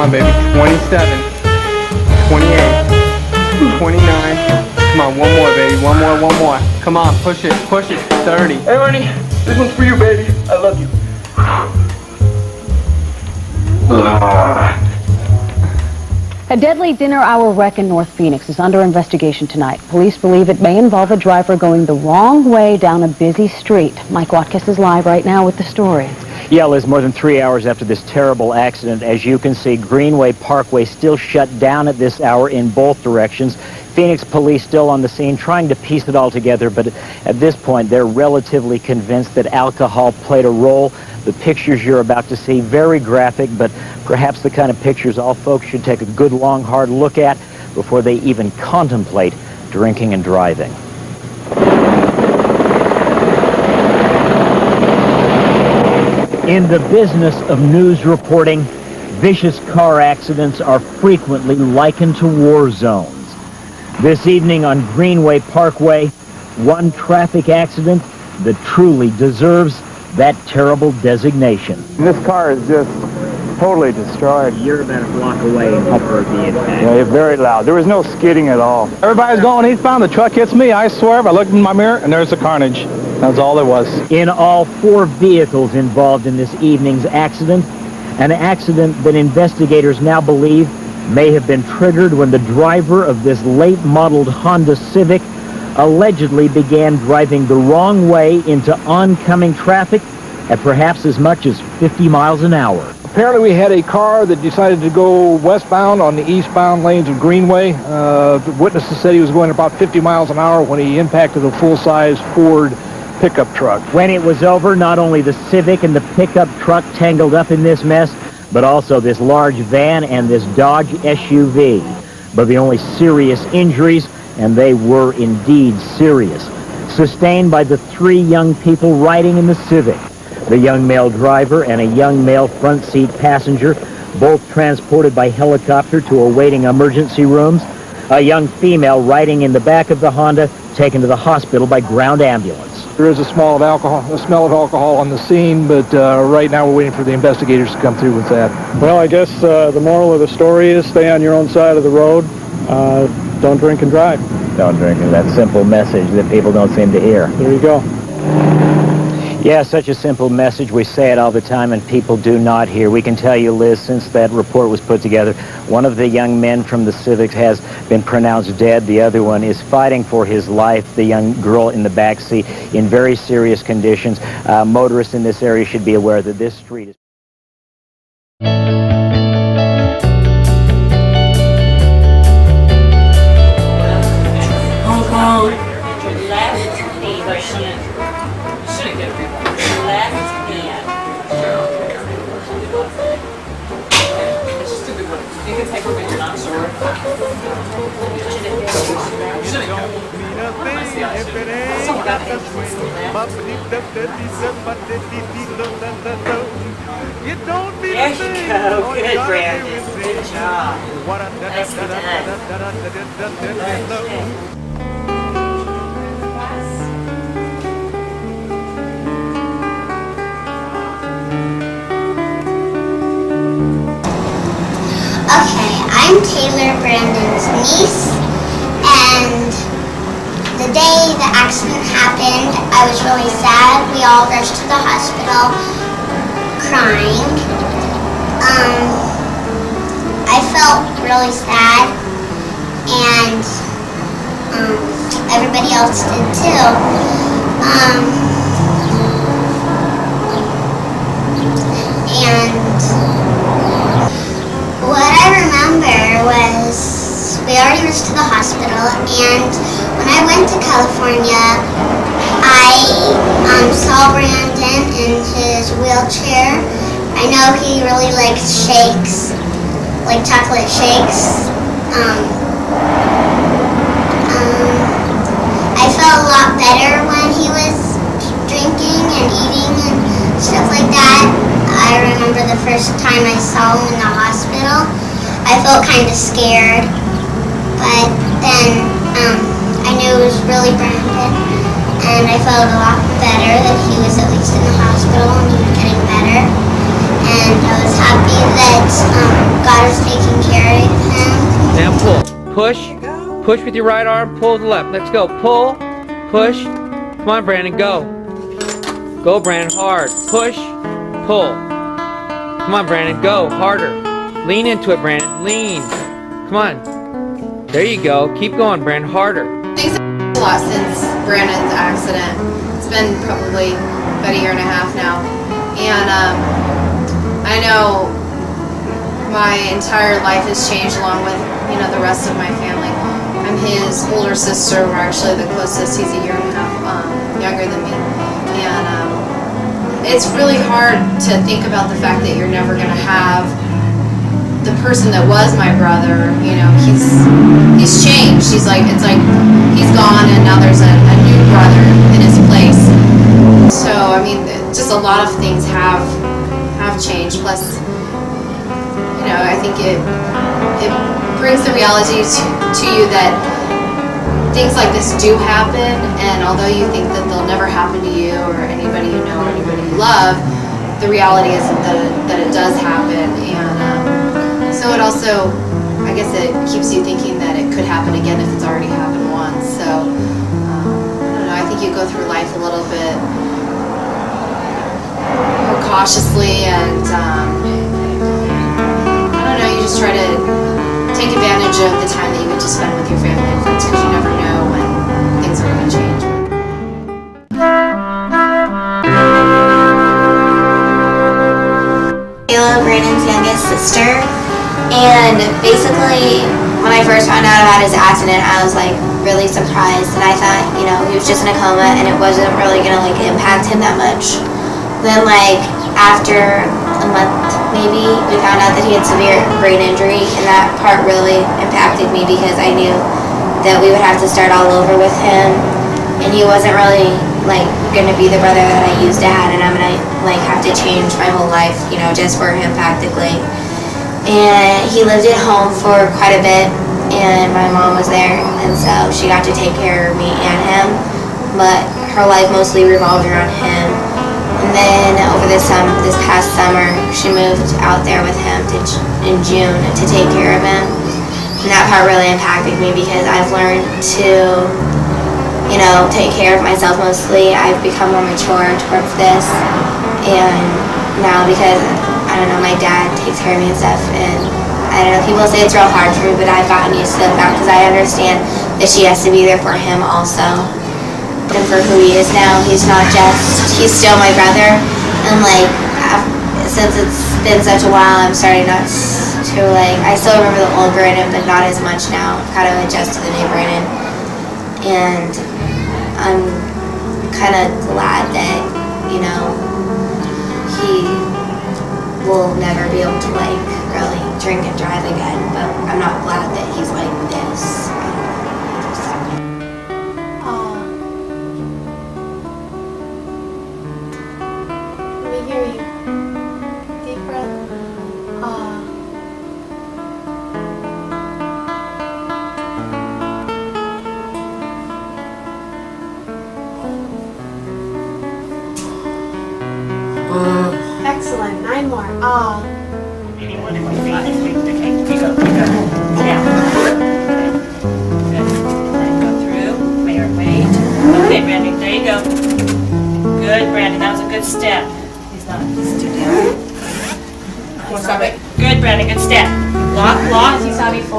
on, baby. 27, 28, 29. Come on, one more, baby. One more. Come on, push it. 30. Hey, Ernie, this one's for you, baby. I love you. A deadly dinner-hour wreck in North Phoenix is under investigation tonight. Police believe it may involve a driver going the wrong way down a busy street. Mike Watkins is live right now with the story. Yeah, Liz, more than 3 hours after this terrible accident, as you can see, Greenway Parkway still shut down at this hour in both directions. Phoenix police still on the scene trying to piece it all together, but at this point, they're relatively convinced that alcohol played a role. The pictures you're about to see, very graphic, but perhaps the kind of pictures all folks should take a good, long, hard look at before they even contemplate drinking and driving. In the business of news reporting, vicious car accidents are frequently likened to war zones. This evening on Greenway Parkway, one traffic accident that truly deserves that terrible designation. This car is just totally destroyed. You're about a block away and you heard the impact. Yeah, it's very loud. There was no skidding at all. Everybody's going eastbound. The truck hits me. I swear, I looked in my mirror, and there's the carnage. That's all there was. In all, 4 vehicles involved in this evening's accident, an accident that investigators now believe may have been triggered when the driver of this late-modeled Honda Civic allegedly began driving the wrong way into oncoming traffic at perhaps as much as 50 miles an hour. Apparently, we had a car that decided to go westbound on the eastbound lanes of Greenway. The witnesses said he was going about 50 miles an hour when he impacted a full-size Ford pickup truck. When it was over, not only the Civic and the pickup truck tangled up in this mess, but also this large van and this Dodge SUV. But the only serious injuries, and they were indeed serious, sustained by the 3 young people riding in the Civic. The young male driver and a young male front seat passenger, both transported by helicopter to awaiting emergency rooms. A young female riding in the back of the Honda, taken to the hospital by ground ambulance. There is a smell of alcohol on the scene, but right now we're waiting for the investigators to come through with that. Well, I guess the moral of the story is stay on your own side of the road. Don't drink and drive. Don't drink, and that simple message that people don't seem to hear. There you go. Yeah, such a simple message. We say it all the time, and people do not hear. We can tell you, Liz, since that report was put together, one of the young men from the Civics has been pronounced dead. The other one is fighting for his life. The young girl in the back seat in very serious conditions. Motorists in this area should be aware that this street is... There you go. Good, Brandon. Good job. Nicely done. Okay, I'm Taylor, Brandon's niece, and the day the accident happened, I was really sad. We all rushed to the hospital crying. I felt really sad, and everybody else did too. And what I remember was we already rushed to the hospital, and when I went to California, I saw Brandon in his wheelchair. I know he really likes shakes, like chocolate shakes. I felt a lot better when he was drinking and eating and stuff like that. I remember the first time I saw him in the hospital, I felt kind of scared, but then I knew it was really Brandon, and I felt a lot better that he was at least in the hospital and he was getting better, and I was happy that God was Push. Push with your right arm. Pull to the left. Let's go. Pull. Push. Come on, Brandon. Go. Go, Brandon. Hard. Push. Pull. Come on, Brandon. Go. Harder. Lean into it, Brandon. Lean. Come on. There you go. Keep going, Brandon. Harder. Things have a lot since Brandon's accident. It's been probably about a year and a half now. And I know my entire life has changed along with, you know, the rest of my family. I'm his older sister. We're actually the closest. He's a year and a half younger than me. And it's really hard to think about the fact that you're never going to have the person that was my brother. You know, he's changed. It's like he's gone and now there's a new brother in his place. So, I mean, just a lot of things have changed. Plus, you know, I think it brings the reality to you that things like this do happen, and although you think that they'll never happen to you or anybody you know or anybody you love, the reality is that it does happen. And so it also, I guess it keeps you thinking that it could happen again if it's already happened once. So, I don't know, I think you go through life a little bit more cautiously, and I don't know, you just try to take advantage of the time that you get to spend with your family and friends, because you never know when things are going to change. Kayla, Brandon's youngest sister, and basically when I first found out about his accident, I was like really surprised, and I thought, you know, he was just in a coma and it wasn't really gonna like impact him that much. Then like after a month maybe, we found out that he had severe brain injury, and that part really impacted me because I knew that we would have to start all over with him, and he wasn't really like gonna be the brother that I used to have, and I'm gonna like have to change my whole life, you know, just for him practically. And he lived at home for quite a bit, and my mom was there, and so she got to take care of me and him, but her life mostly revolved around him. And then over this past summer, she moved out there with him in June to take care of him. And that part really impacted me because I've learned to, you know, take care of myself mostly. I've become more mature towards this. And now because, I don't know, my dad takes care of me and stuff. And I don't know, people say it's real hard for me, but I've gotten used to the fact because I understand that she has to be there for him also. And for who he is now, he's still my brother, and like since it's been such a while, I'm starting not to like, I still remember the old Brandon, but not as much now. I've kind of adjusted to the new Brandon, and I'm kind of glad that, you know, he will never be able to like really drink and drive again, but I'm not glad that he's like this. Excellent. 9 more. Ah. Okay, Brandon, there you go. Good, Brandon, that was a good step. He's too down. Good, Brandon, good step. Lock. As you saw before.